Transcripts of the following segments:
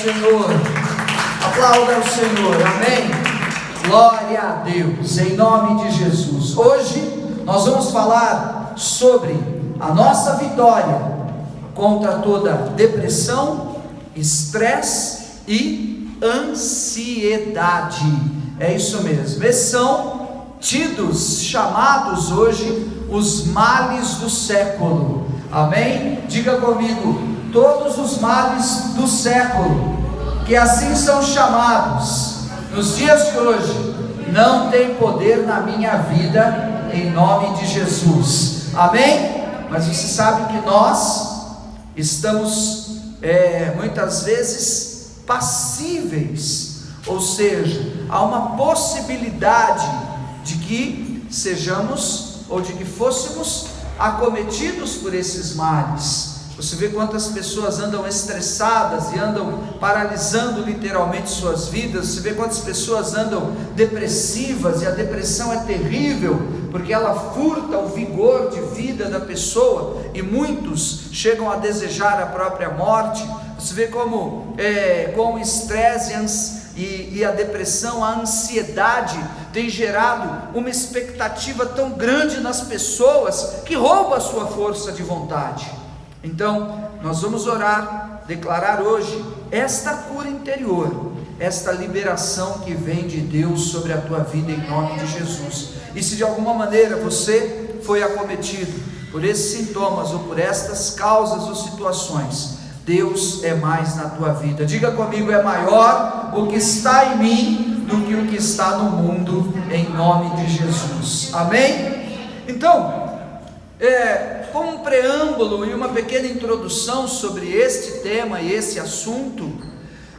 Senhor, aplauda o Senhor, amém? Glória a Deus, em nome de Jesus. Hoje nós vamos falar sobre a nossa vitória contra toda depressão, estresse e ansiedade. É isso mesmo, esses são chamados hoje os males do século, amém? Diga comigo, todos os males do século, que assim são chamados, nos dias de hoje, não tem poder na minha vida, em nome de Jesus, amém? Mas você sabe que nós estamos muitas vezes passíveis, ou seja, há uma possibilidade de que sejamos, ou de que fôssemos acometidos por esses males. Você vê quantas pessoas andam estressadas e andam paralisando literalmente suas vidas. Você vê quantas pessoas andam depressivas, e a depressão é terrível, porque ela furta o vigor de vida da pessoa, e muitos chegam a desejar a própria morte. Você vê como com o estresse e a depressão, a ansiedade tem gerado uma expectativa tão grande nas pessoas, que rouba a sua força de vontade. Então, nós vamos orar, declarar hoje esta cura interior, esta liberação que vem de Deus sobre a tua vida, em nome de Jesus. E se de alguma maneira você foi acometido por esses sintomas, ou por estas causas ou situações, Deus é mais na tua vida. Diga comigo, é maior o que está em mim do que o que está no mundo, em nome de Jesus, amém? Então, como um preâmbulo e uma pequena introdução sobre este tema e esse assunto,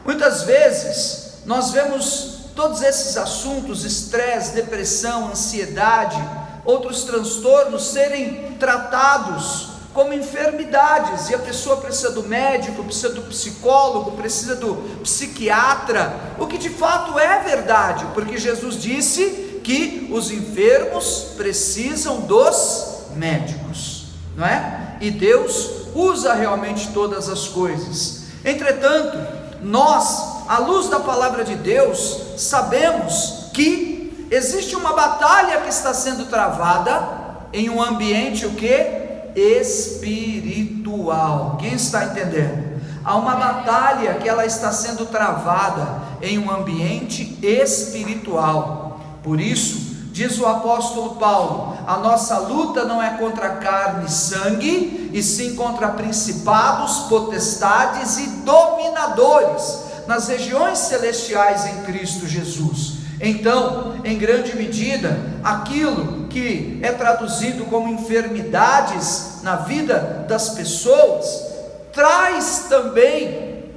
muitas vezes nós vemos todos esses assuntos, estresse, depressão, ansiedade, outros transtornos, serem tratados como enfermidades, e a pessoa precisa do médico, precisa do psicólogo, precisa do psiquiatra, o que de fato é verdade, porque Jesus disse que os enfermos precisam dos médicos, não é? E Deus usa realmente todas as coisas. Entretanto, nós, à luz da palavra de Deus, sabemos que existe uma batalha que está sendo travada em um ambiente o quê? Espiritual. Quem está entendendo? Há uma batalha que ela está sendo travada em um ambiente espiritual. Por isso, diz o apóstolo Paulo, a nossa luta não é contra carne e sangue, e sim contra principados, potestades e dominadores nas regiões celestiais em Cristo Jesus. Então, em grande medida, aquilo que é traduzido como enfermidades na vida das pessoas, traz também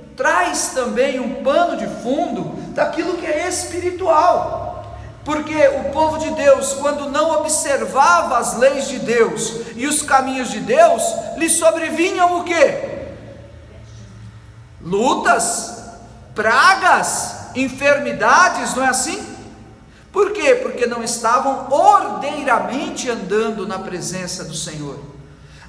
um pano de fundo daquilo que é espiritual. Porque o povo de Deus, quando não observava as leis de Deus e os caminhos de Deus, lhe sobrevinham o quê? Lutas, pragas, enfermidades, não é assim? Por quê? Porque não estavam ordeiramente andando na presença do Senhor.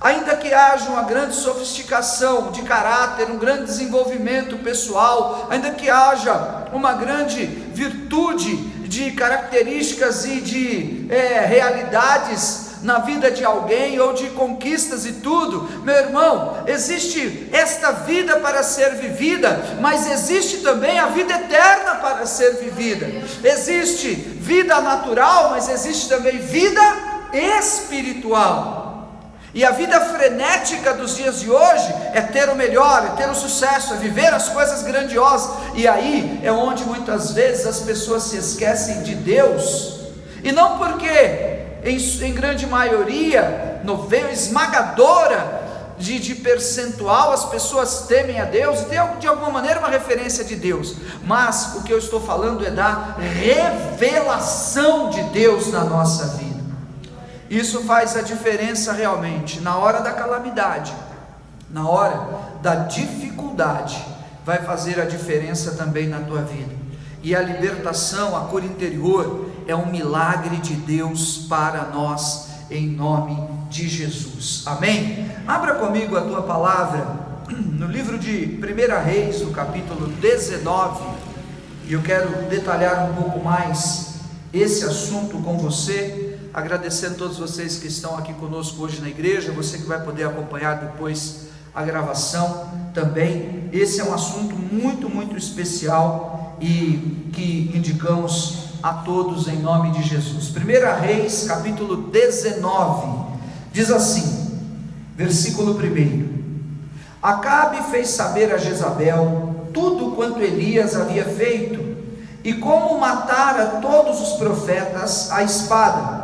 Ainda que haja uma grande sofisticação de caráter, um grande desenvolvimento pessoal, ainda que haja uma grande virtude de características e de realidades na vida de alguém, ou de conquistas e tudo, meu irmão, existe esta vida para ser vivida, mas existe também a vida eterna para ser vivida. Existe vida natural, mas existe também vida espiritual. E a vida frenética dos dias de hoje é ter o melhor, é ter o sucesso, é viver as coisas grandiosas, e aí é onde muitas vezes as pessoas se esquecem de Deus, e não porque em grande maioria, no veio esmagadora de percentual, as pessoas temem a Deus, e tem de alguma maneira uma referência de Deus, mas o que eu estou falando é da revelação de Deus na nossa vida. Isso faz a diferença realmente, na hora da calamidade, na hora da dificuldade, vai fazer a diferença também na tua vida. E a libertação, a cura interior, é um milagre de Deus para nós, em nome de Jesus, amém? Abra comigo a tua palavra no livro de 1 Reis, no capítulo 19, e eu quero detalhar um pouco mais esse assunto com você, agradecendo a todos vocês que estão aqui conosco hoje na igreja, você que vai poder acompanhar depois a gravação também. Esse é um assunto muito especial e que indicamos a todos em nome de Jesus. 1 Reis, capítulo 19, diz assim, versículo 1: Acabe fez saber a Jezabel tudo quanto Elias havia feito, e como matara todos os profetas à espada.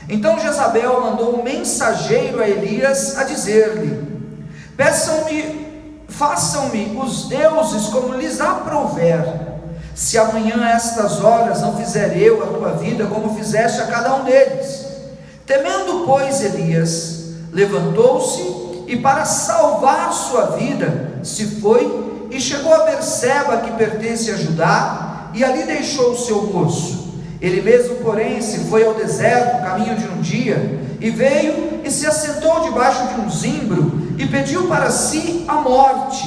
Então Jezabel mandou um mensageiro a Elias a dizer-lhe: façam-me os deuses como lhes aprouver, se amanhã a estas horas não fizer eu a tua vida como fizeste a cada um deles. Temendo, pois, Elias, levantou-se e, para salvar sua vida, se foi e chegou a Berseba, que pertence a Judá, e ali deixou o seu moço. Ele mesmo, porém, se foi ao deserto, caminho de um dia, e veio e se assentou debaixo de um zimbro, e pediu para si a morte,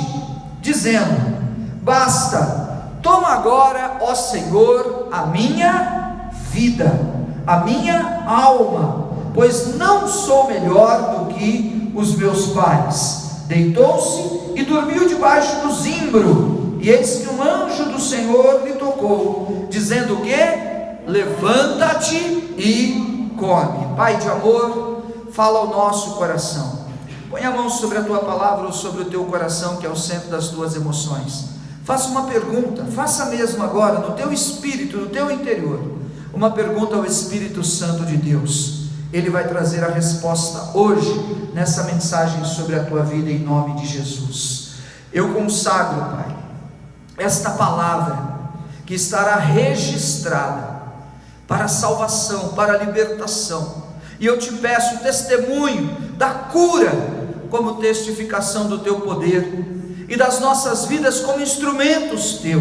dizendo: Basta, toma agora, ó Senhor, a minha vida, a minha alma, pois não sou melhor do que os meus pais. Deitou-se e dormiu debaixo do zimbro, e eis que um anjo do Senhor lhe tocou, dizendo que: levanta-te e come. Pai de amor, fala ao nosso coração. Põe a mão sobre a tua palavra ou sobre o teu coração, que é o centro das tuas emoções. Faça uma pergunta, faça mesmo agora no teu espírito, no teu interior, uma pergunta ao Espírito Santo de Deus. Ele vai trazer a resposta hoje, nessa mensagem sobre a tua vida, em nome de Jesus. Eu consagro, Pai, esta palavra que estará registrada para a salvação, para a libertação, e eu te peço testemunho da cura, como testificação do teu poder, e das nossas vidas como instrumentos teu,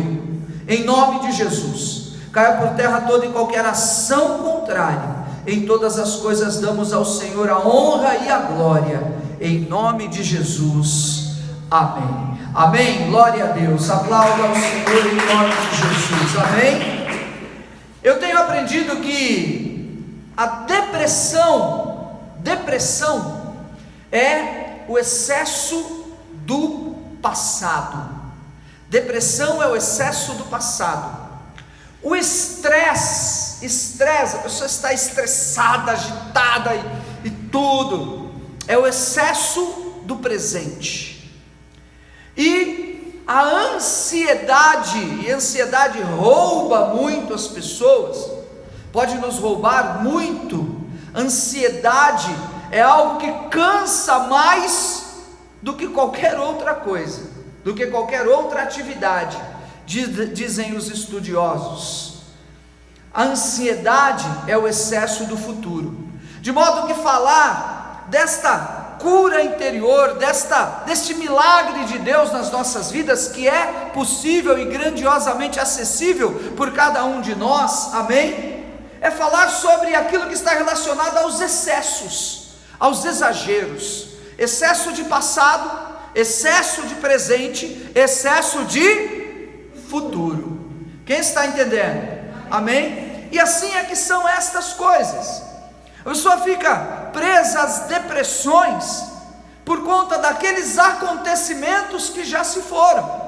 em nome de Jesus. Caia por terra toda e qualquer ação contrária. Em todas as coisas damos ao Senhor a honra e a glória, em nome de Jesus, amém. Amém, glória a Deus. Aplauda ao Senhor em nome de Jesus, amém. Eu tenho aprendido que a depressão é o excesso do passado. Depressão é o excesso do passado. O estresse, a pessoa está estressada, agitada e tudo, é o excesso do presente. E a ansiedade, e a ansiedade rouba muito as pessoas, pode nos roubar muito. Ansiedade é algo que cansa mais do que qualquer outra coisa, do que qualquer outra atividade, dizem os estudiosos. A ansiedade é o excesso do futuro, de modo que falar desta cura interior, deste milagre de Deus nas nossas vidas, que é possível e grandiosamente acessível por cada um de nós, amém? É falar sobre aquilo que está relacionado aos excessos, aos exageros, excesso de passado, excesso de presente, excesso de futuro. Quem está entendendo? Amém? E assim é que são estas coisas. A pessoa fica presa às depressões por conta daqueles acontecimentos que já se foram.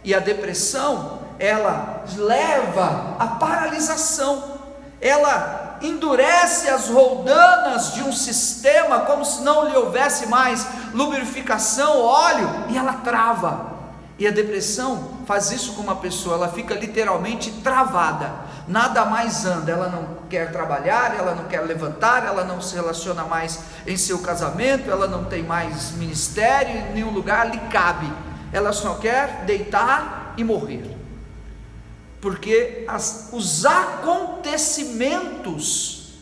E a depressão, ela leva à paralisação, ela endurece as roldanas de um sistema, como se não lhe houvesse mais lubrificação, óleo, e ela trava. E a depressão faz isso com uma pessoa, ela fica literalmente travada, nada mais anda, ela não quer trabalhar, ela não quer levantar, ela não se relaciona mais em seu casamento, ela não tem mais ministério, em nenhum lugar lhe cabe, ela só quer deitar e morrer, porque os acontecimentos,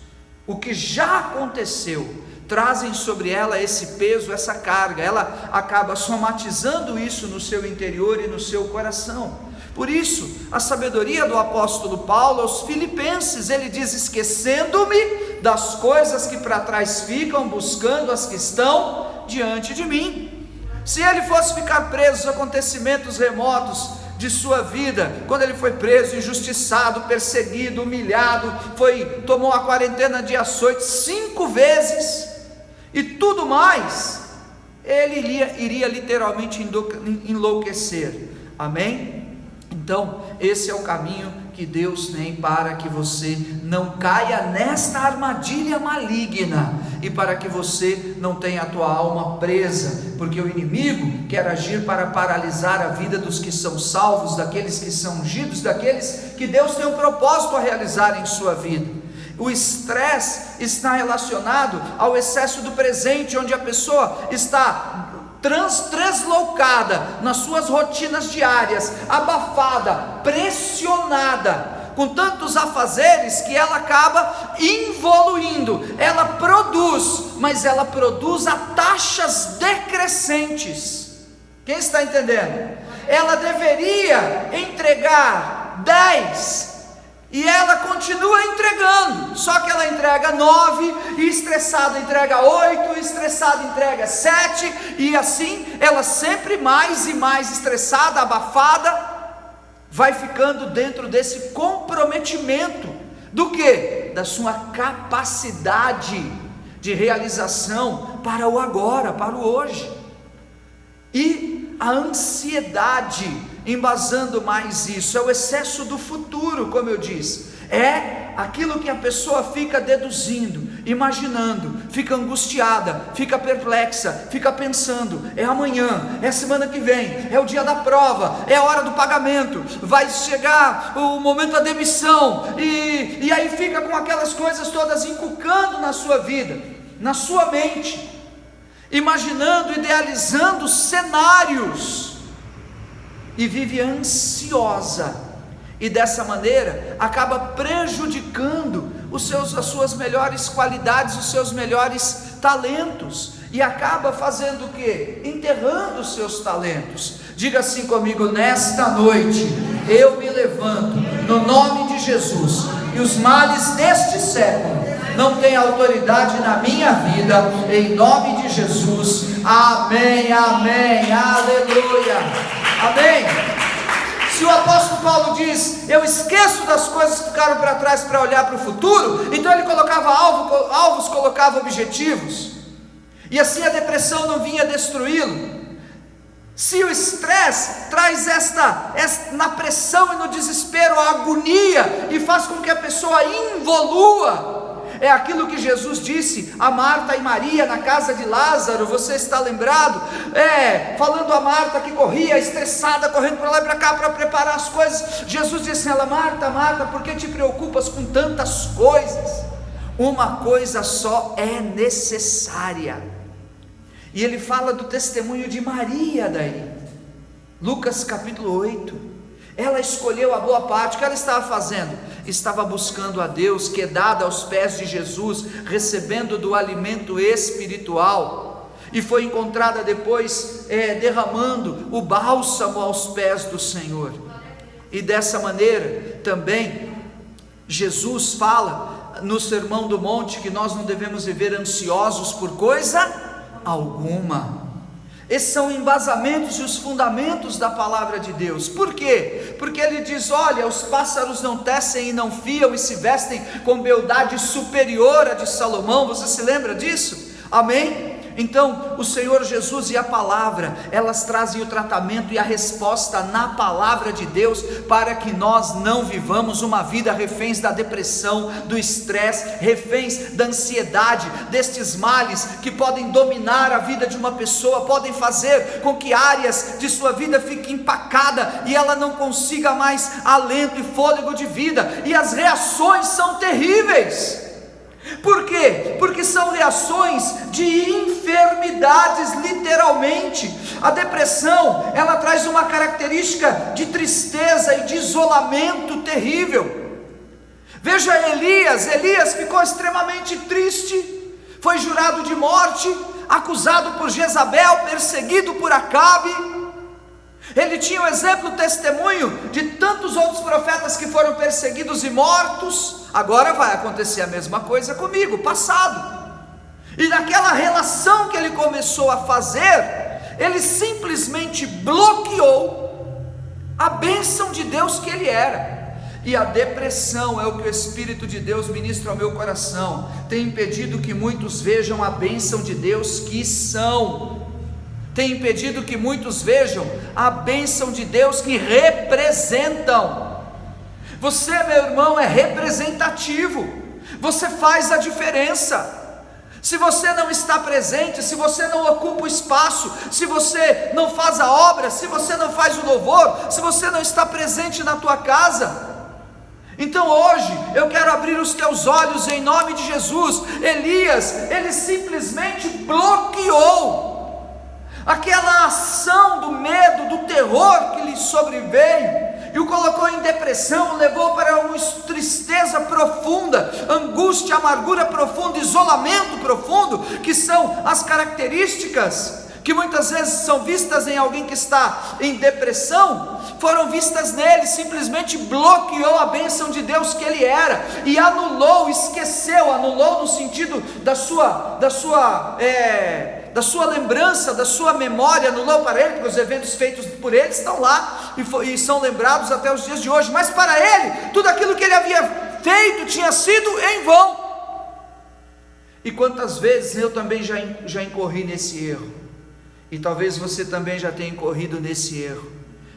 o que já aconteceu, trazem sobre ela esse peso, essa carga, ela acaba somatizando isso no seu interior e no seu coração. Por isso, a sabedoria do apóstolo Paulo aos Filipenses, ele diz: esquecendo-me das coisas que para trás ficam, buscando as que estão diante de mim. Se ele fosse ficar preso aos acontecimentos remotos de sua vida, quando ele foi preso, injustiçado, perseguido, humilhado, tomou a quarentena de açoite 5 vezes, e tudo mais, ele iria literalmente enlouquecer. Amém? Então, esse é o caminho que Deus tem para que você não caia nesta armadilha maligna, e para que você não tenha a tua alma presa, porque o inimigo quer agir para paralisar a vida dos que são salvos, daqueles que são ungidos, daqueles que Deus tem um propósito a realizar em sua vida. O estresse está relacionado ao excesso do presente, onde a pessoa está translocada nas suas rotinas diárias, abafada, pressionada, com tantos afazeres, que ela acaba evoluindo. Ela produz, mas ela produz a taxas decrescentes. Quem está entendendo? Ela deveria entregar 10, e ela continua entregando, só que ela entrega 9, e estressada entrega 8, estressada entrega 7, e assim ela sempre mais e mais estressada, abafada, vai ficando dentro desse comprometimento, do que? Da sua capacidade de realização para o agora, para o hoje, e a ansiedade embasando mais isso, é o excesso do futuro, como eu disse, é aquilo que a pessoa fica deduzindo, imaginando, fica angustiada, fica perplexa, fica pensando, é amanhã, é semana que vem, é o dia da prova, é a hora do pagamento, vai chegar o momento da demissão, e aí fica com aquelas coisas todas inculcando na sua vida, na sua mente, imaginando, idealizando cenários, e vive ansiosa, e dessa maneira acaba prejudicando as suas melhores qualidades, os seus melhores talentos, e acaba fazendo o quê? Enterrando os seus talentos. Diga assim comigo: nesta noite eu me levanto no nome de Jesus, e os males deste século não têm autoridade na minha vida, em nome de Jesus. Amém, amém, aleluia, amém. Se o apóstolo Paulo diz: eu esqueço das coisas que ficaram para trás para olhar para o futuro, então ele colocava alvos, colocava objetivos, e assim a depressão não vinha destruí-lo. Se o estresse traz na pressão e no desespero a agonia, e faz com que a pessoa involua, é aquilo que Jesus disse a Marta e Maria na casa de Lázaro. Você está lembrado? Falando a Marta que corria estressada, correndo para lá e para cá para preparar as coisas. Jesus disse a ela: Marta, Marta, por que te preocupas com tantas coisas? Uma coisa só é necessária. E ele fala do testemunho de Maria daí, Lucas capítulo 8, ela escolheu a boa parte. O que ela estava fazendo? Estava buscando a Deus, quedada aos pés de Jesus, recebendo do alimento espiritual, e foi encontrada depois derramando o bálsamo aos pés do Senhor. E dessa maneira também Jesus fala no Sermão do Monte que nós não devemos viver ansiosos por coisa alguma. Esses são embasamentos e os fundamentos da palavra de Deus. Por quê? Porque ele diz: olha, os pássaros não tecem e não fiam, e se vestem com beldade superior à de Salomão. Você se lembra disso? Amém? Então o Senhor Jesus e a palavra, elas trazem o tratamento e a resposta na palavra de Deus, para que nós não vivamos uma vida reféns da depressão, do estresse, reféns da ansiedade, destes males que podem dominar a vida de uma pessoa, podem fazer com que áreas de sua vida fiquem empacadas, e ela não consiga mais alento e fôlego de vida, e as reações são terríveis. Por quê? Porque são reações de enfermidades, literalmente. A depressão, ela traz uma característica de tristeza e de isolamento terrível. Veja Elias ficou extremamente triste, foi jurado de morte, acusado por Jezabel, perseguido por Acabe. Ele tinha o exemplo, o testemunho de tantos outros profetas que foram perseguidos e mortos. Agora vai acontecer a mesma coisa comigo, passado. E naquela relação que ele começou a fazer, ele simplesmente bloqueou a bênção de Deus que ele era. E a depressão, é o que o Espírito de Deus ministra ao meu coração, tem impedido que muitos vejam a bênção de Deus que são, tem impedido que muitos vejam a bênção de Deus que representam. Você, meu irmão, é representativo, você faz a diferença. Se você não está presente, se você não ocupa o espaço, se você não faz a obra, se você não faz o louvor, se você não está presente na tua casa, então hoje eu quero abrir os teus olhos em nome de Jesus. Elias, ele simplesmente bloqueou aquela ação do medo, do terror que lhe sobreveio, e o colocou em depressão, o levou para uma tristeza profunda, angústia, amargura profunda, isolamento profundo, que são as características que muitas vezes são vistas em alguém que está em depressão, foram vistas nele. Simplesmente bloqueou a bênção de Deus que ele era, e anulou, esqueceu, anulou no sentido da sua lembrança, da sua memória, anulou para ele, porque os eventos feitos por ele estão lá, e são lembrados até os dias de hoje, mas para ele, tudo aquilo que ele havia feito tinha sido em vão. E quantas vezes eu também já incorri nesse erro, e talvez você também já tenha incorrido nesse erro,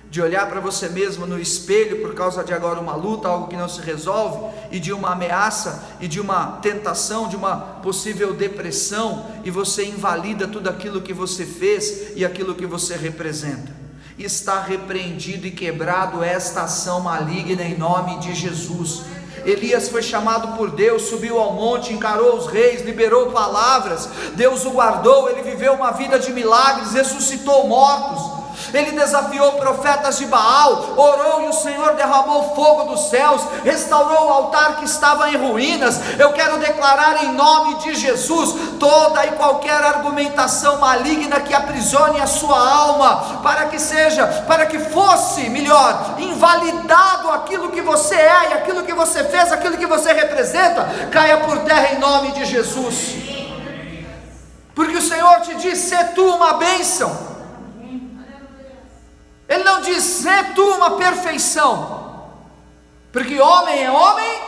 de olhar para você mesmo no espelho por causa de agora uma luta, algo que não se resolve, e de uma ameaça, e de uma tentação, de uma possível depressão, e você invalida tudo aquilo que você fez e aquilo que você representa. Está repreendido e quebrado esta ação maligna em nome de Jesus. Elias foi chamado por Deus, subiu ao monte, encarou os reis, liberou palavras, Deus o guardou, ele viveu uma vida de milagres, ressuscitou mortos, ele desafiou profetas de Baal, orou e o Senhor derramou fogo dos céus, restaurou o altar que estava em ruínas. Eu quero declarar em nome de Jesus, toda e qualquer argumentação maligna que aprisione a sua alma, para que fosse, melhor, invalidado aquilo que você é, e aquilo que você fez, aquilo que você representa, caia por terra em nome de Jesus, porque o Senhor te diz: sê tu uma bênção. Ele não diz: sê tu uma perfeição, porque homem é homem,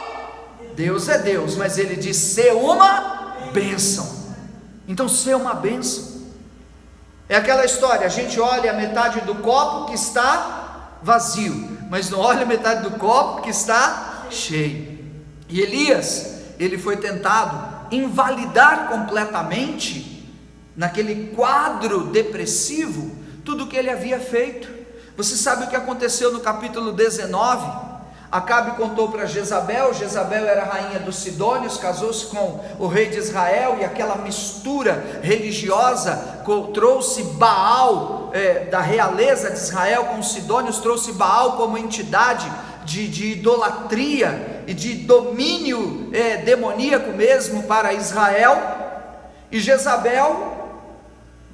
Deus é Deus, mas ele diz: sê uma bênção. Então, sê uma bênção. É aquela história, a gente olha a metade do copo que está vazio, mas não olha a metade do copo que está cheio. E Elias, ele foi tentado invalidar completamente, naquele quadro depressivo, tudo o que ele havia feito. Você sabe o que aconteceu no capítulo 19? Acabe contou para Jezabel. Jezabel era a rainha dos Sidônios, casou-se com o rei de Israel, e aquela mistura religiosa trouxe Baal, da realeza de Israel com os Sidônios, trouxe Baal como entidade de idolatria e de domínio demoníaco mesmo para Israel. E Jezabel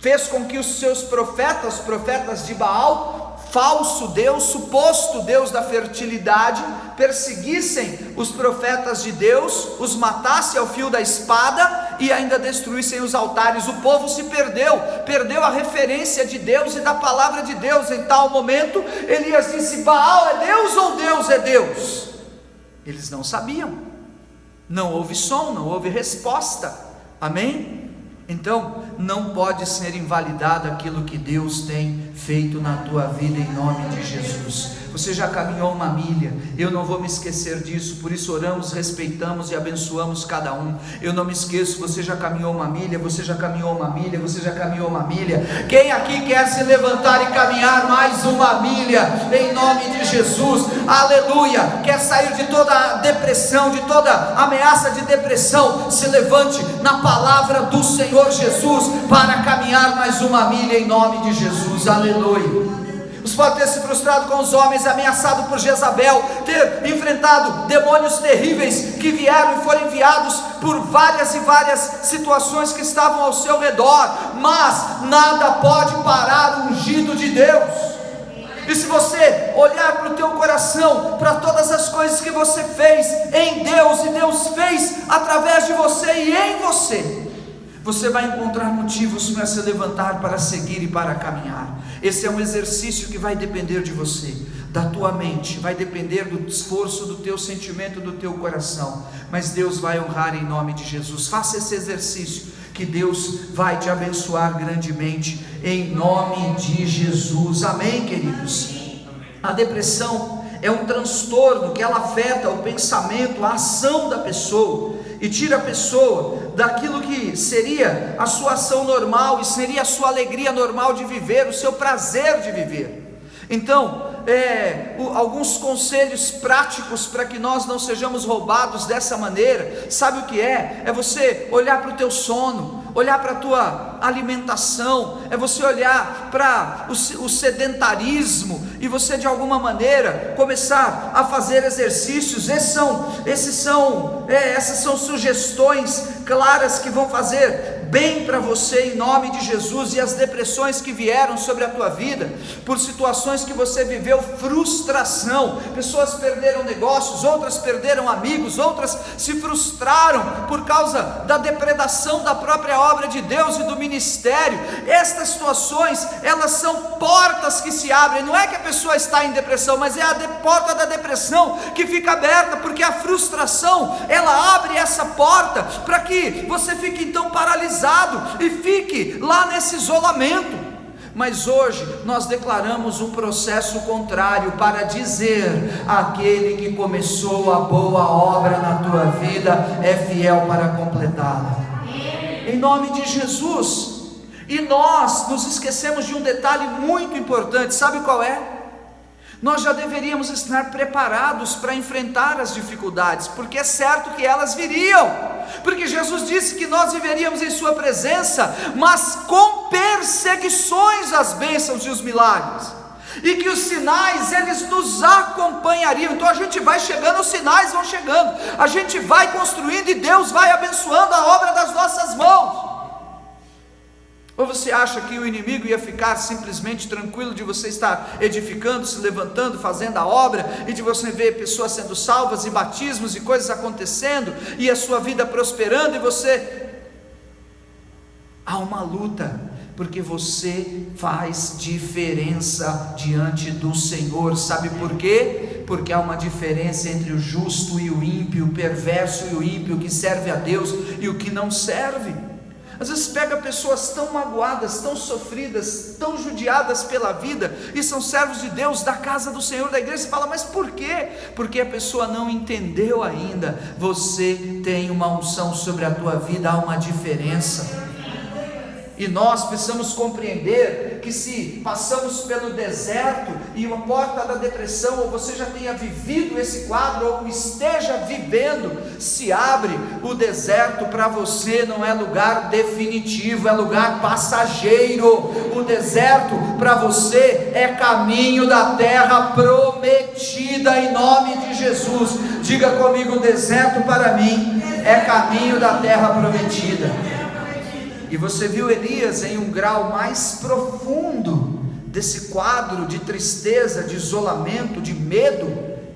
fez com que os seus profetas de Baal, falso Deus, suposto Deus da fertilidade, perseguissem os profetas de Deus, os matassem ao fio da espada e ainda destruíssem os altares. O povo se perdeu a referência de Deus e da palavra de Deus. Em tal momento, Elias disse: Baal é Deus ou Deus é Deus? Eles não sabiam, não houve som, não houve resposta. Amém? Então, não pode ser invalidado aquilo que Deus tem feito na tua vida em nome de Jesus. Você já caminhou uma milha, eu não vou me esquecer disso, por isso oramos, respeitamos e abençoamos cada um. Eu não me esqueço, você já caminhou uma milha, você já caminhou uma milha, você já caminhou uma milha. Quem aqui quer se levantar e caminhar mais uma milha, em nome de Jesus? Aleluia! Quer sair de toda a depressão, de toda ameaça de depressão? Se levante na palavra do Senhor Jesus, para caminhar mais uma milha em nome de Jesus. Aleluia. Você pode ter se frustrado com os homens, ameaçado por Jezabel, ter enfrentado demônios terríveis que vieram e foram enviados por várias e várias situações que estavam ao seu redor, mas nada pode parar o ungido de Deus. E se você olhar para o teu coração, para todas as coisas que você fez em Deus, e Deus fez através de você e em você, Você vai encontrar motivos para se levantar, para seguir e para caminhar. Esse é um exercício que vai depender de você, da tua mente, vai depender do esforço, do teu sentimento, do teu coração, mas Deus vai honrar em nome de Jesus. Faça esse exercício, que Deus vai te abençoar grandemente, em nome de Jesus, amém, queridos? A depressão é um transtorno que ela afeta o pensamento, a ação da pessoa, e tira a pessoa daquilo que seria a sua ação normal, e seria a sua alegria normal de viver, o seu prazer de viver. Então, alguns conselhos práticos para que nós não sejamos roubados dessa maneira. Sabe o que é? É você olhar para o teu sono, olhar para a tua alimentação, é você olhar para o sedentarismo, e você de alguma maneira começar a fazer exercícios. Essas são sugestões claras que vão fazer bem para você em nome de Jesus. E as depressões que vieram sobre a tua vida, por situações que você viveu, frustração, pessoas perderam negócios, outras perderam amigos, outras se frustraram por causa da depredação da própria obra de Deus e do ministério. Estas situações, elas são portas que se abrem. Não é que a pessoa está em depressão, mas é a porta da depressão que fica aberta, porque a frustração, ela abre essa porta para que você fique então paralisado e fique lá nesse isolamento. Mas hoje nós declaramos um processo contrário, para dizer: aquele que começou a boa obra na tua vida é fiel para completá-la, em nome de Jesus. E nós nos esquecemos de um detalhe muito importante, sabe qual é? Nós já deveríamos estar preparados para enfrentar as dificuldades, porque é certo que elas viriam, porque Jesus disse que nós viveríamos em sua presença, mas com perseguições as bênçãos e os milagres, e que os sinais eles nos acompanhariam. Então a gente vai chegando, os sinais vão chegando, a gente vai construindo e Deus vai abençoando a obra das nossas mãos. Ou você acha que o inimigo ia ficar simplesmente tranquilo de você estar edificando, se levantando, fazendo a obra, e de você ver pessoas sendo salvas, e batismos e coisas acontecendo, e a sua vida prosperando, e você... Há uma luta, porque você faz diferença diante do Senhor. Sabe por quê? Porque há uma diferença entre o justo e o ímpio, o perverso e o ímpio, o que serve a Deus e o que não serve. Às vezes pega pessoas tão magoadas, tão sofridas, tão judiadas pela vida, e são servos de Deus, da casa do Senhor, da igreja, e fala: mas por quê? Porque a pessoa não entendeu ainda. Você tem uma unção sobre a tua vida, há uma diferença. E nós precisamos compreender que se passamos pelo deserto e uma porta da depressão, ou você já tenha vivido esse quadro, ou esteja vivendo, se abre. O deserto para você não é lugar definitivo, é lugar passageiro. O deserto para você é caminho da terra prometida, em nome de Jesus. Diga comigo: o deserto para mim é caminho da terra prometida. E você viu Elias em um grau mais profundo desse quadro de tristeza, de isolamento, de medo.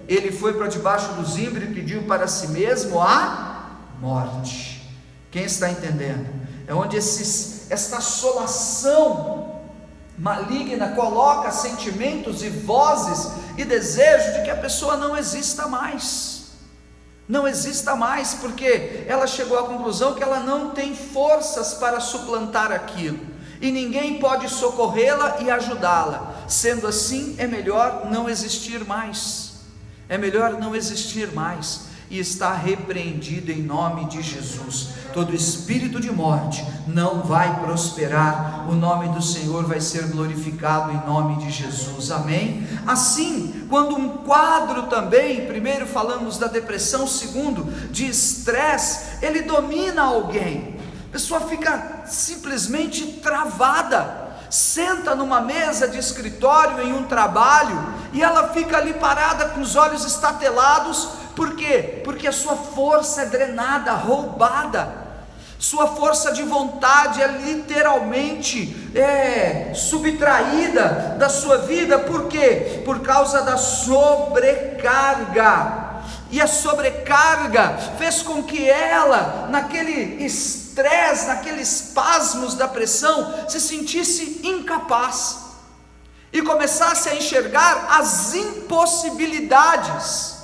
Ele foi para debaixo do zimbro e pediu para si mesmo a morte. Quem está entendendo? É onde esta assolação maligna coloca sentimentos e vozes e desejos de que a pessoa não exista mais. Não exista mais, porque ela chegou à conclusão que ela não tem forças para suplantar aquilo, e ninguém pode socorrê-la e ajudá-la. Sendo assim, é melhor não existir mais, é melhor não existir mais, e está repreendido em nome de Jesus. Todo espírito de morte não vai prosperar, o nome do Senhor vai ser glorificado em nome de Jesus, amém? Assim, quando um quadro também, primeiro falamos da depressão, segundo, de estresse, ele domina alguém, a pessoa fica simplesmente travada, senta numa mesa de escritório em um trabalho, e ela fica ali parada com os olhos estatelados. Por quê? Porque a sua força é drenada, roubada, sua força de vontade é literalmente subtraída da sua vida. Por quê? Por causa da sobrecarga. E a sobrecarga fez com que ela, naquele estado estresse, naqueles espasmos da pressão, se sentisse incapaz e começasse a enxergar as impossibilidades.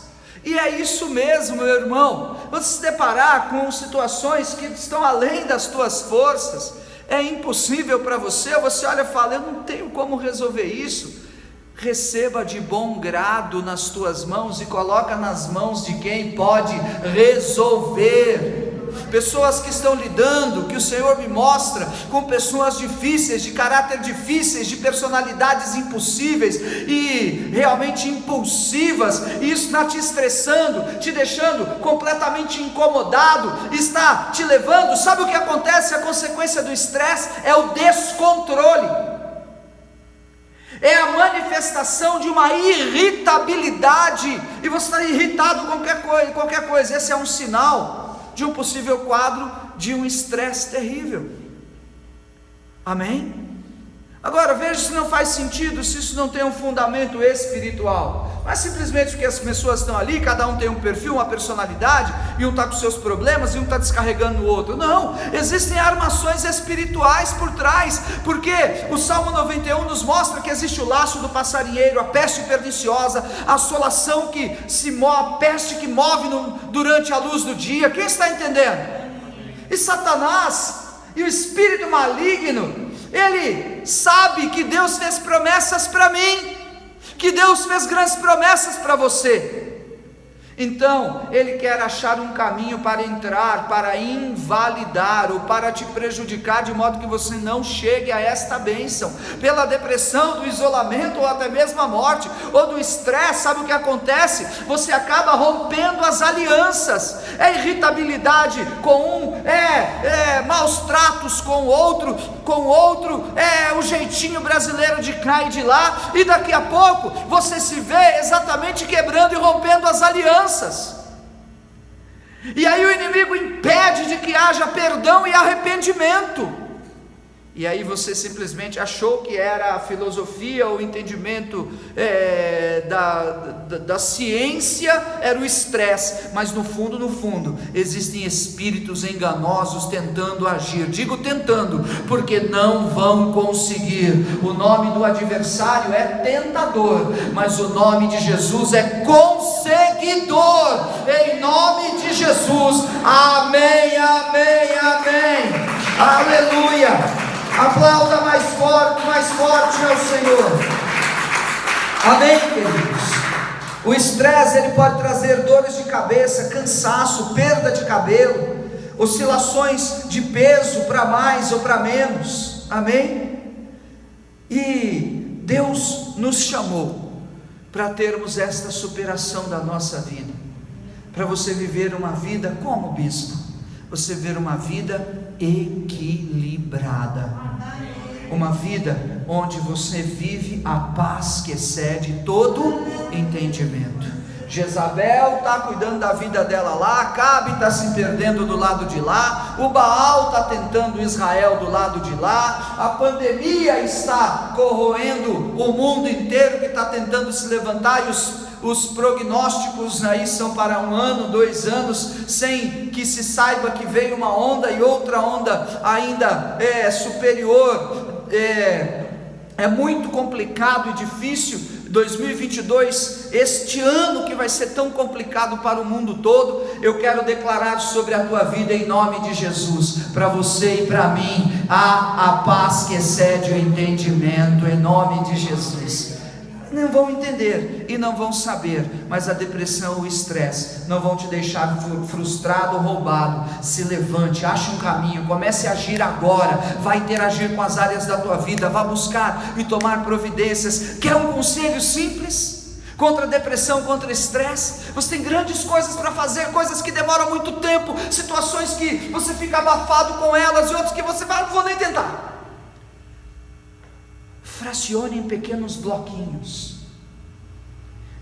E é isso mesmo, meu irmão. Você se deparar com situações que estão além das tuas forças, é impossível para você, você olha e fala: eu não tenho como resolver isso. Receba de bom grado nas tuas mãos e coloca nas mãos de quem pode resolver. Pessoas que estão lidando, que o Senhor me mostra, com pessoas difíceis, de caráter difíceis, de personalidades impossíveis e realmente impulsivas, e isso está te estressando, te deixando completamente incomodado, está te levando, sabe o que acontece? A consequência do estresse é o descontrole, é a manifestação de uma irritabilidade, e você está irritado com qualquer coisa, esse é um sinal de um possível quadro de um estresse terrível. Amém? Agora veja se não faz sentido, se isso não tem um fundamento espiritual. Não é simplesmente porque as pessoas estão ali, cada um tem um perfil, uma personalidade, e um está com seus problemas e um está descarregando no outro. Não, existem armações espirituais por trás, porque o Salmo 91 nos mostra que existe o laço do passarinheiro, a peste perniciosa, a assolação que se move, a peste que move durante a luz do dia. Quem está entendendo? E Satanás e o espírito maligno, ele sabe que Deus fez promessas para mim, que Deus fez grandes promessas para você. Então ele quer achar um caminho para entrar, para invalidar ou para te prejudicar, de modo que você não chegue a esta bênção. Pela depressão, do isolamento, ou até mesmo a morte, ou do estresse, sabe o que acontece? Você acaba rompendo as alianças, é irritabilidade com um, maus tratos com o outro, é o jeitinho brasileiro de cá e de lá, e daqui a pouco você se vê exatamente quebrando e rompendo as alianças. E aí o inimigo impede de que haja perdão e arrependimento. E aí você simplesmente achou que era a filosofia, o entendimento da ciência, era o estresse, mas no fundo, existem espíritos enganosos tentando agir. Digo tentando, porque não vão conseguir. O nome do adversário é tentador, mas o nome de Jesus é conseguidor. Em nome de Jesus, amém, amém, amém, aleluia. Aplauda mais forte ao Senhor. Amém, queridos? O estresse, ele pode trazer dores de cabeça, cansaço, perda de cabelo, oscilações de peso para mais ou para menos. Amém? E Deus nos chamou para termos esta superação da nossa vida, para você viver uma vida como bispo, você viver uma vida equilibrada, uma vida onde você vive a paz que excede todo entendimento. Jezabel está cuidando da vida dela lá, Acabe está se perdendo do lado de lá, o Baal está tentando Israel do lado de lá, a pandemia está corroendo o mundo inteiro que está tentando se levantar, e os prognósticos aí são para 1 ano, 2 anos, sem que se saiba que veio uma onda e outra onda ainda superior. É muito complicado e difícil. 2022, este ano que vai ser tão complicado para o mundo todo, eu quero declarar sobre a tua vida em nome de Jesus, para você e para mim, há a paz que excede o entendimento, em nome de Jesus. Não vão entender e não vão saber, mas a depressão, o estresse não vão te deixar frustrado ou roubado. Se levante, ache um caminho, comece a agir agora, vai interagir com as áreas da tua vida, vá buscar e tomar providências. Quer um conselho simples? Contra a depressão, contra o estresse? Você tem grandes coisas para fazer, coisas que demoram muito tempo, situações que você fica abafado com elas, e outras que você fala, não vou nem tentar. Fracione em pequenos bloquinhos,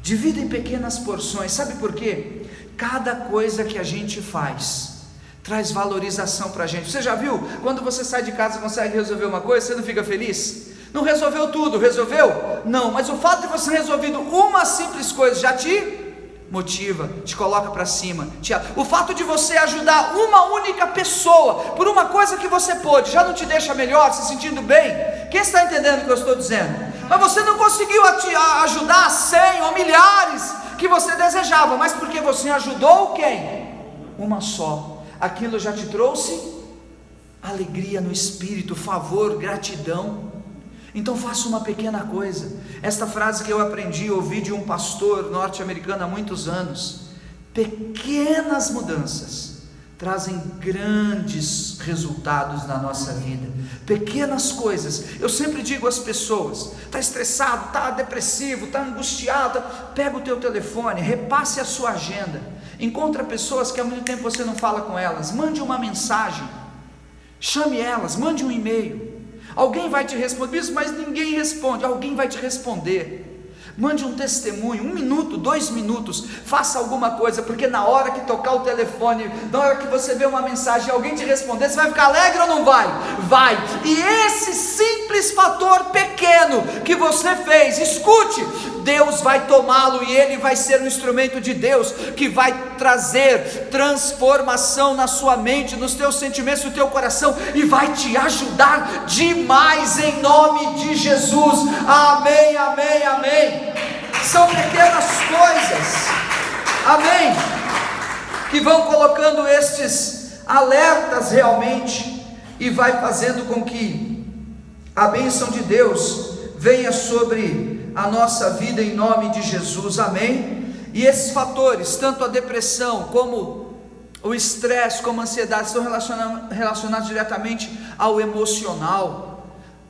divida em pequenas porções. Sabe por quê? Cada coisa que a gente faz traz valorização para a gente. Você já viu? Quando você sai de casa e consegue resolver uma coisa, você não fica feliz? Não resolveu tudo, resolveu? Não, mas o fato de você ter resolvido uma simples coisa já te motiva, te coloca para cima. O fato de você ajudar uma única pessoa por uma coisa que você pôde, já não te deixa melhor, se sentindo bem? Quem está entendendo o que eu estou dizendo? Mas você não conseguiu ajudar 100 ou milhares que você desejava, mas porque você ajudou quem? Uma só. Aquilo já te trouxe alegria no espírito, favor, gratidão. Então faça uma pequena coisa. Esta frase que eu aprendi, ouvi de um pastor norte-americano há muitos anos: pequenas mudanças trazem grandes resultados na nossa vida. Pequenas coisas. Eu sempre digo às pessoas: está estressado, está depressivo, está angustiado, pega o teu telefone, repasse a sua agenda, encontra pessoas que há muito tempo você não fala com elas, mande uma mensagem, chame elas, mande um e-mail. Alguém vai te responder, mas ninguém responde. Alguém vai te responder. Mande um testemunho, 1 minuto, 2 minutos, faça alguma coisa, porque na hora que tocar o telefone, na hora que você vê uma mensagem e alguém te responder, você vai ficar alegre ou não vai? Vai. E esse simples fator pequeno que você fez, escute, Deus vai tomá-lo e ele vai ser um instrumento de Deus, que vai trazer transformação na sua mente, nos teus sentimentos, no teu coração, e vai te ajudar demais, em nome de Jesus. Amém, amém, amém. São pequenas coisas, amém, que vão colocando estes alertas realmente, e vai fazendo com que a bênção de Deus venha sobre a nossa vida, em nome de Jesus, amém. E esses fatores, tanto a depressão como o estresse, como a ansiedade, estão relacionados diretamente ao emocional,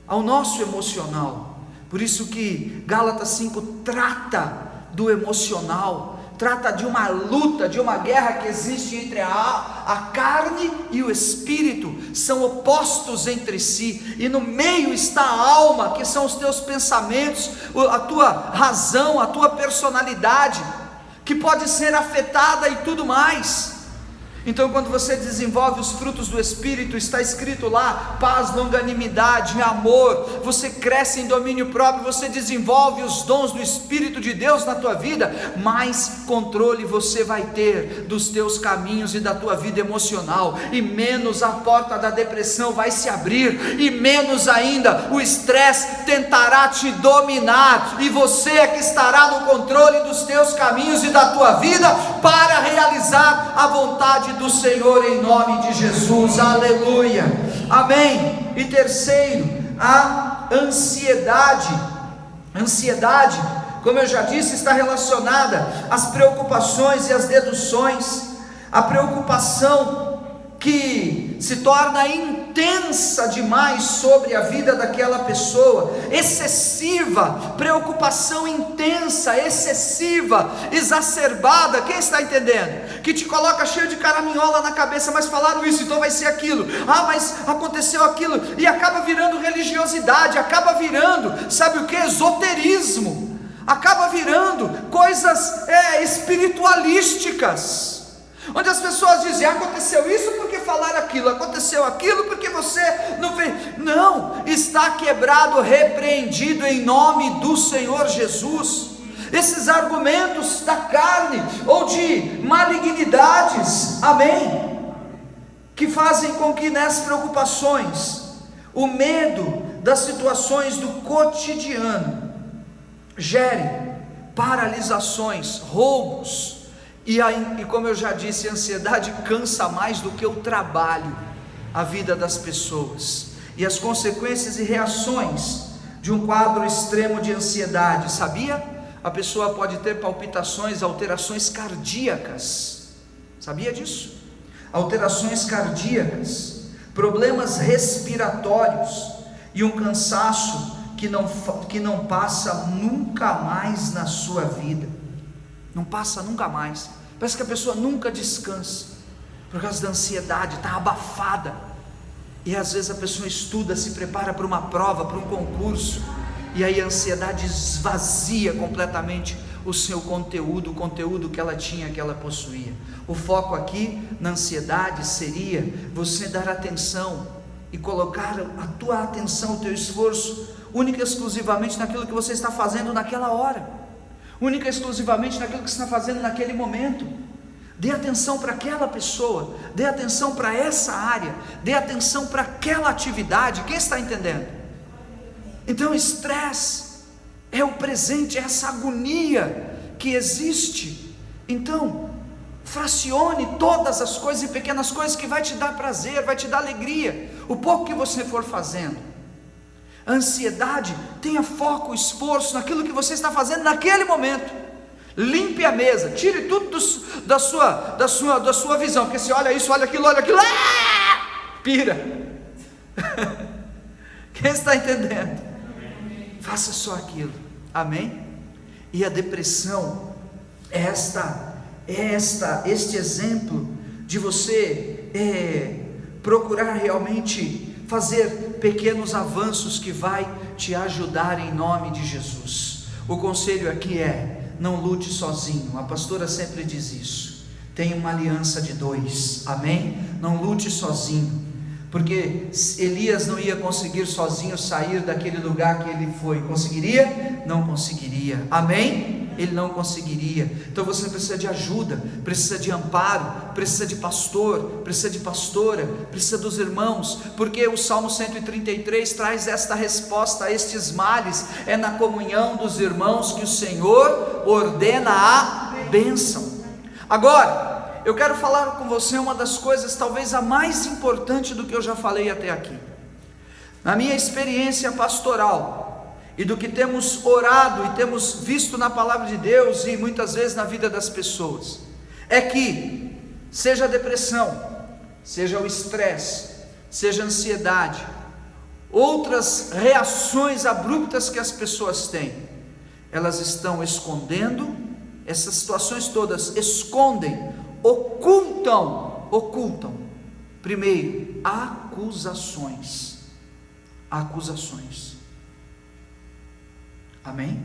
ao nosso emocional. Por isso que Gálatas 5 trata do emocional, trata de uma luta, de uma guerra que existe entre a carne e o espírito, são opostos entre si, e no meio está a alma, que são os teus pensamentos, a tua razão, a tua personalidade, que pode ser afetada e tudo mais. Então quando você desenvolve os frutos do Espírito, está escrito lá: paz, longanimidade, amor, você cresce em domínio próprio, você desenvolve os dons do Espírito de Deus na tua vida, mais controle você vai ter dos teus caminhos e da tua vida emocional, e menos a porta da depressão vai se abrir, e menos ainda o estresse tentará te dominar, e você é que estará no controle dos teus caminhos e da tua vida, para realizar a vontade do Senhor, em nome de Jesus, aleluia, amém. E terceiro, a ansiedade. Ansiedade, como eu já disse, está relacionada às preocupações e às deduções. A preocupação que se torna intensa demais sobre a vida daquela pessoa, excessiva, preocupação intensa, excessiva, exacerbada. Quem está entendendo? Que te coloca cheio de caraminhola na cabeça, mas falaram isso, então vai ser aquilo, mas aconteceu aquilo, e acaba virando religiosidade, acaba virando, sabe o que? Esoterismo, acaba virando coisas espiritualísticas, onde as pessoas dizem: aconteceu isso porque falaram aquilo, aconteceu aquilo porque você não fez. Não, está quebrado, repreendido em nome do Senhor Jesus. Esses argumentos da carne ou de malignidades, amém, que fazem com que nessas preocupações, o medo das situações do cotidiano gere paralisações, roubos. E como eu já disse, a ansiedade cansa mais do que o trabalho a vida das pessoas. E as consequências e reações de um quadro extremo de ansiedade, sabia? A pessoa pode ter palpitações, alterações cardíacas. Sabia disso? Alterações cardíacas, problemas respiratórios e um cansaço que não passa nunca mais na sua vida. Não passa nunca mais. Parece que a pessoa nunca descansa, por causa da ansiedade, está abafada. E às vezes a pessoa estuda, se prepara para uma prova, para um concurso, e aí a ansiedade esvazia completamente o seu conteúdo, o conteúdo que ela tinha, que ela possuía. O foco aqui na ansiedade seria você dar atenção e colocar a tua atenção, o teu esforço única e exclusivamente naquilo que você está fazendo naquela hora. única e exclusivamente naquilo que você está fazendo naquele momento. Dê atenção para aquela pessoa, dê atenção para essa área, dê atenção para aquela atividade. Quem está entendendo? Então, estresse é o presente, é essa agonia que existe. Então, fracione todas as coisas em pequenas coisas que vai te dar prazer, vai te dar alegria, o pouco que você for fazendo. A ansiedade, tenha foco, esforço naquilo que você está fazendo naquele momento. Limpe a mesa, tire tudo da sua visão, porque você olha isso, olha aquilo, pira. Quem está entendendo? Faça só aquilo, amém? E a depressão é este exemplo de você procurar realmente fazer pequenos avanços que vai te ajudar em nome de Jesus. O conselho aqui é: não lute sozinho. A pastora sempre diz isso. Tenha uma aliança de dois, amém? Não lute sozinho, porque Elias não ia conseguir sozinho sair daquele lugar que ele foi. Conseguiria? Não conseguiria, amém? Ele não conseguiria. Então você precisa de ajuda, precisa de amparo, precisa de pastor, precisa de pastora, precisa dos irmãos, porque o Salmo 133 traz esta resposta a estes males: é na comunhão dos irmãos que o Senhor ordena a bênção. Agora, eu quero falar com você uma das coisas, talvez a mais importante do que eu já falei até aqui. Na minha experiência pastoral, e do que temos orado e temos visto na palavra de Deus e muitas vezes na vida das pessoas, é que seja a depressão, seja o estresse, seja a ansiedade, outras reações abruptas que as pessoas têm, elas estão escondendo, essas situações todas escondem, ocultam, primeiro, acusações, amém?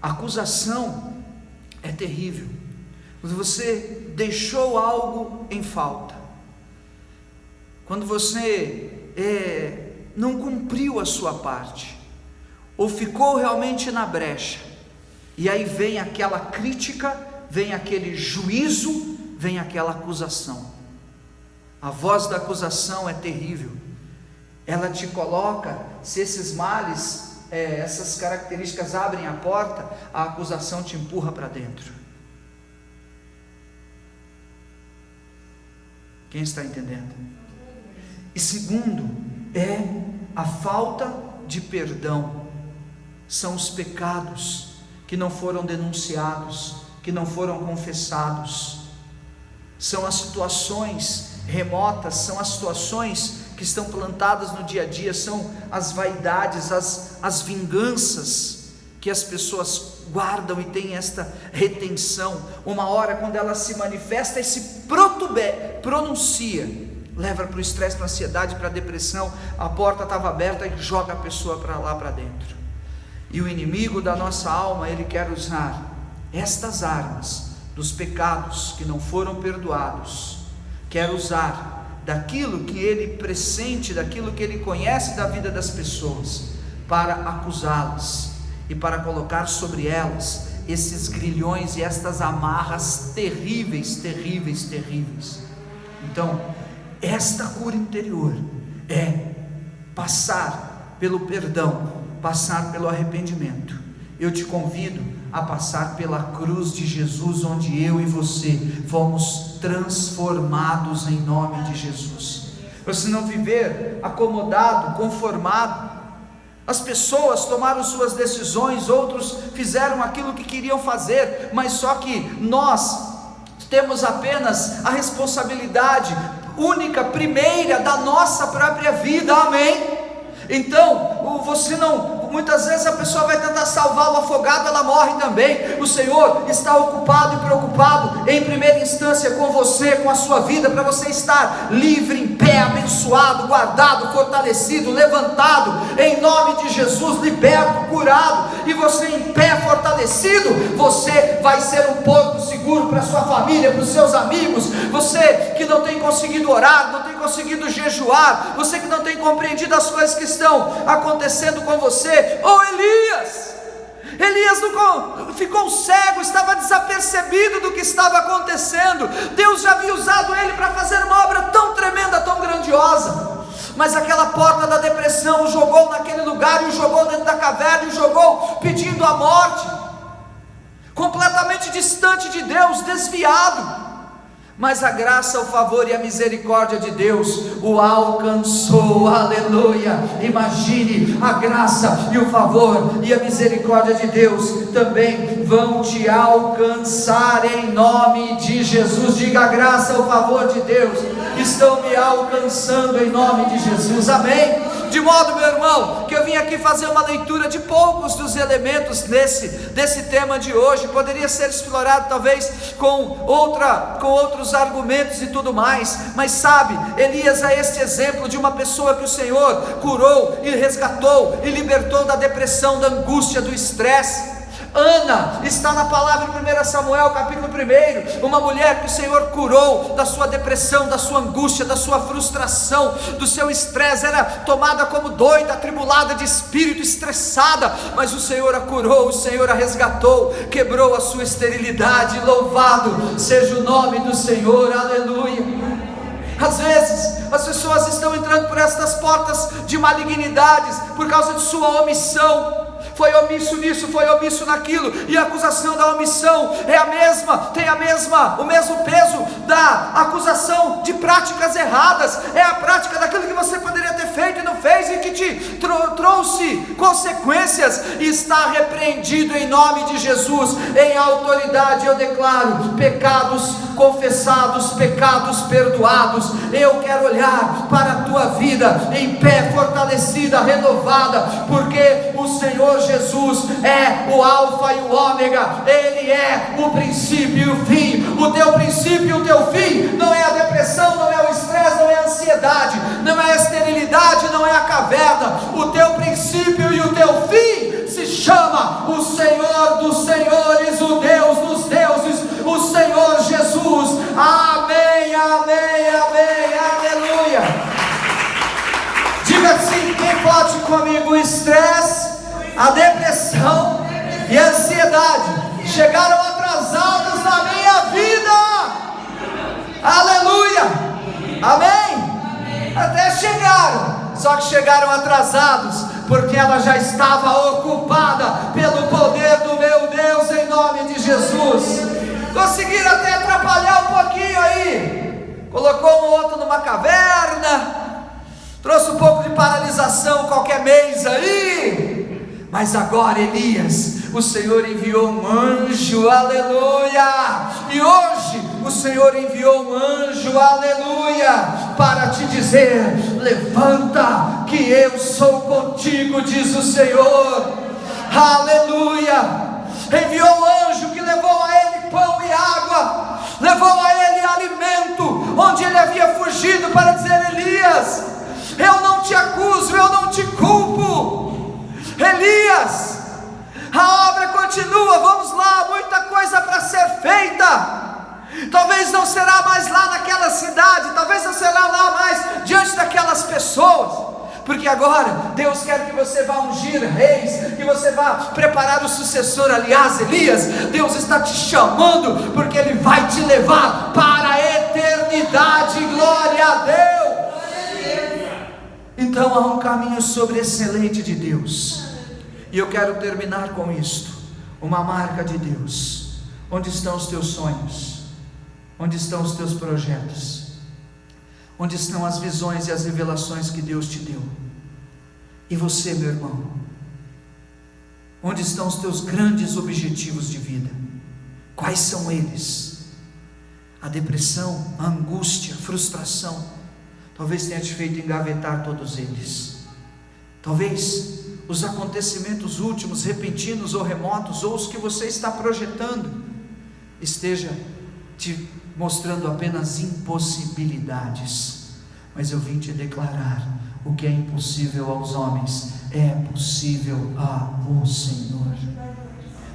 A acusação é terrível. Quando você deixou algo em falta, quando você não cumpriu a sua parte, ou ficou realmente na brecha, e aí vem aquela crítica, vem aquele juízo, vem aquela acusação. A voz da acusação é terrível. Ela te coloca, se esses males, essas características abrem a porta, a acusação te empurra para dentro. Quem está entendendo? E segundo, é a falta de perdão. São os pecados que não foram denunciados, que não foram confessados. São as situações remotas, são as situações que estão plantadas no dia a dia, são as vaidades, as vinganças que as pessoas guardam e têm esta retenção. Uma hora, quando ela se manifesta e se pronuncia, leva para o estresse, para a ansiedade, para a depressão. A porta estava aberta e joga a pessoa para lá, para dentro. E o inimigo da nossa alma, ele quer usar estas armas dos pecados que não foram perdoados, quer usar daquilo que ele pressente, daquilo que ele conhece da vida das pessoas, para acusá-las e para colocar sobre elas esses grilhões e estas amarras terríveis. Então, esta cura interior é passar pelo perdão, passar pelo arrependimento. Eu te convido a passar pela cruz de Jesus, onde eu e você fomos transformados em nome de Jesus. Você não viver acomodado, conformado. As pessoas tomaram suas decisões, outros fizeram aquilo que queriam fazer, mas só que nós temos apenas a responsabilidade única, primeira da nossa própria vida, amém? Então, você não, muitas vezes a pessoa vai tentar salvar o afogado, ela morre também. O Senhor está ocupado e preocupado em primeira instância com você, com a sua vida, para você estar livre, em pé, abençoado, guardado, fortalecido, levantado, em nome de Jesus, liberto, curado. E você em pé, fortalecido, você vai ser um porto seguro para a sua família, para os seus amigos. Você que não tem conseguido orar, não tem conseguido jejuar, você que não tem compreendido as coisas que estão acontecendo com você, ou Elias, Elias ficou cego, estava desapercebido do que estava acontecendo. Deus já havia usado ele para fazer uma obra tão tremenda, tão grandiosa, mas aquela porta da depressão o jogou naquele lugar, e o jogou dentro da caverna, e o jogou pedindo a morte, completamente distante de Deus, desviado. Mas a graça, o favor e a misericórdia de Deus o alcançou, aleluia. Imagine, a graça e o favor e a misericórdia de Deus também vão te alcançar em nome de Jesus. Diga: a graça e o favor de Deus estão me alcançando em nome de Jesus, amém? De modo, meu irmão, que eu vim aqui fazer uma leitura de poucos dos elementos desse tema de hoje. Poderia ser explorado talvez com outros argumentos e tudo mais, mas sabe, Elias é este exemplo de uma pessoa que o Senhor curou e resgatou e libertou da depressão, da angústia, do estresse. Ana está na palavra em 1 Samuel capítulo 1, uma mulher que o Senhor curou da sua depressão, da sua angústia, da sua frustração, do seu estresse. Era tomada como doida, atribulada de espírito, estressada, mas o Senhor a curou, o Senhor a resgatou, quebrou a sua esterilidade. Louvado seja o nome do Senhor, aleluia. Às vezes as pessoas estão entrando por estas portas de malignidades por causa de sua omissão. Foi omisso nisso, foi omisso naquilo, e a acusação da omissão é a mesma, o mesmo peso da acusação de práticas erradas. É a prática daquilo que você poderia ter feito e não fez, e que te trouxe consequências. E está repreendido em nome de Jesus. Em autoridade eu declaro: pecados confessados, pecados perdoados. Eu quero olhar para a tua vida em pé, fortalecida, renovada, porque o Senhor Jesus é o alfa e o ômega. Ele é o princípio e o fim. O teu princípio e o teu fim não é a depressão, não é o estresse, não é a ansiedade, não é a esterilidade, não é a caverna. O teu princípio e o teu fim se chama o Senhor dos senhores, o Deus dos deuses, o Senhor Jesus. Amém, amém, amém, aleluia. Diga assim: quem pode comigo? O estresse, a depressão e a ansiedade chegaram atrasados na minha vida. Aleluia, amém? Até chegaram, só que chegaram atrasados, porque ela já estava ocupada pelo poder do meu Deus, em nome de Jesus. Conseguiram até atrapalhar um pouquinho aí, colocou um outro numa caverna, trouxe um pouco de paralisação qualquer mês aí, mas agora Elias, o Senhor enviou um anjo, aleluia, e hoje o Senhor enviou um anjo, aleluia, para te dizer: levanta, que eu sou contigo, diz o Senhor, aleluia. Enviou um anjo que levou a ele pão e água, levou a ele alimento, onde ele havia fugido, para dizer: Elias, eu não te acuso, eu não te culpo. Elias, a obra continua, vamos lá, muita coisa para ser feita. Talvez não será mais lá naquela cidade, talvez não será lá mais diante daquelas pessoas, porque agora Deus quer que você vá ungir reis, que você vá preparar o sucessor. Aliás, Elias, Deus está te chamando, porque Ele vai te levar para a eternidade. Glória a Deus. Então há um caminho sobreexcelente de Deus, e eu quero terminar com isto: uma marca de Deus. Onde estão os teus sonhos? Onde estão os teus projetos? Onde estão as visões e as revelações que Deus te deu? E você, meu irmão, onde estão os teus grandes objetivos de vida? Quais são eles? A depressão, a angústia, a frustração, talvez tenha te feito engavetar todos eles. Talvez os acontecimentos últimos, repentinos ou remotos, ou os que você está projetando, esteja te mostrando apenas impossibilidades. Mas eu vim te declarar: o que é impossível aos homens é possível ao Senhor.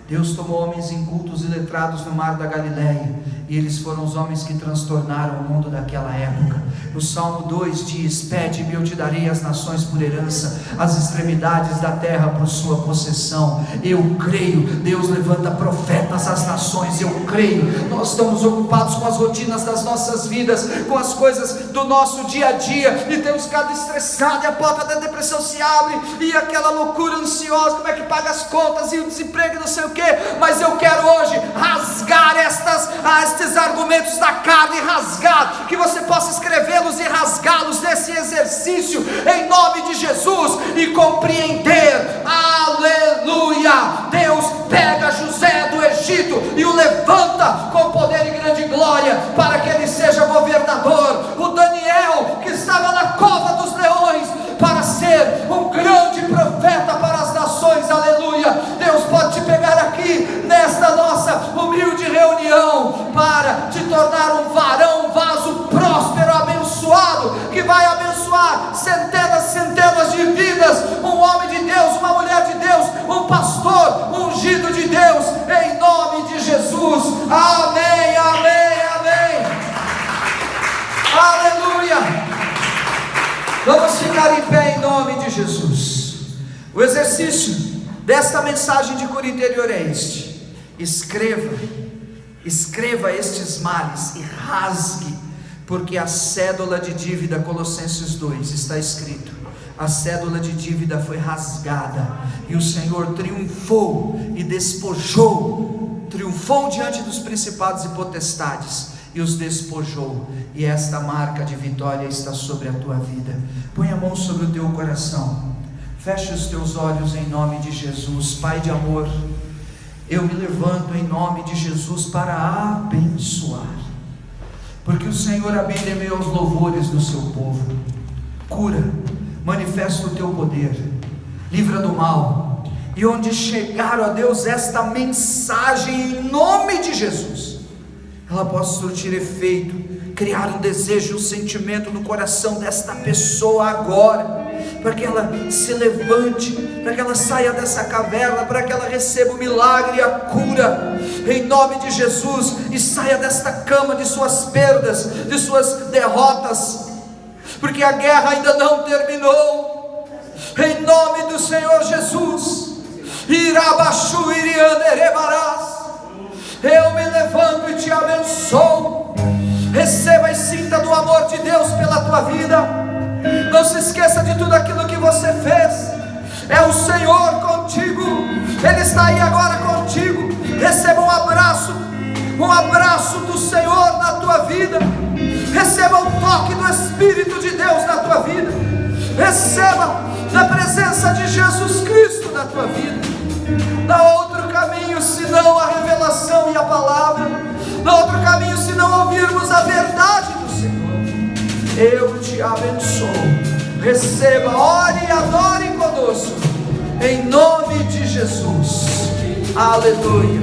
Deus tomou homens incultos e letrados no mar da Galileia e eles foram os homens que transtornaram o mundo daquela época. O Salmo 2 diz: pede-me, eu te darei as nações por herança, as extremidades da terra por sua possessão. Eu creio, Deus levanta profetas às nações, eu creio. Nós estamos ocupados com as rotinas das nossas vidas, com as coisas do nosso dia a dia, e temos ficado estressados, e a porta da depressão se abre, e aquela loucura ansiosa, como é que paga as contas, e o desemprego, não sei o que. Mas eu quero hoje rasgar estes argumentos da carne, rasgar, que você possa escrevê-los e rasgá-los nesse exercício, em nome de Jesus, e compreender, aleluia. Deus pega José do Egito e o levanta com poder e grande glória, para que ele seja governador. O Daniel, que estava na cova dos leões, para ser um grande profeta para as nações, aleluia. Deus pode te pegar aqui, nesta nossa humilde reunião, para te tornar um varão, um vaso próspero, abençoado, que vai abençoar centenas de vidas, um homem de Deus, uma mulher de Deus, um pastor ungido de Deus, em nome de Jesus, amém, amém, amém, aleluia. Vamos ficar em pé em nome de Jesus. O exercício desta mensagem de cura interior é este: escreva estes males e rasgue, porque a cédula de dívida, Colossenses 2, está escrito: a cédula de dívida foi rasgada, e o Senhor triunfou e despojou, triunfou diante dos principados e potestades, e os despojou, e esta marca de vitória está sobre a tua vida. Põe a mão sobre o teu coração, feche os teus olhos em nome de Jesus. Pai de amor, eu me levanto em nome de Jesus para abençoar, porque o Senhor habita em meio aos louvores do seu povo. Cura, manifesta o teu poder, livra do mal, e onde chegar, ó Deus, esta mensagem em nome de Jesus, ela possa surtir efeito, criar um desejo, um sentimento no coração desta pessoa agora, para que ela se levante, para que ela saia dessa caverna, para que ela receba o milagre e a cura, em nome de Jesus, e saia desta cama de suas perdas, de suas derrotas, porque a guerra ainda não terminou, em nome do Senhor Jesus. Irabaxu irianderebarás. Eu me levanto e te abençoo. Receba e sinta do amor de Deus pela tua vida. Não se esqueça de tudo aquilo que você fez. É o Senhor contigo, Ele está aí agora contigo. Receba um abraço do Senhor na tua vida. Receba o toque do Espírito de Deus na tua vida. Receba da presença de Jesus Cristo na tua vida. Não há outro caminho senão a revelação e a palavra. Não há outro caminho senão ouvirmos a verdade do Senhor. Eu te abençoo. Receba, ore e adore conosco, em nome de Jesus. Aleluia.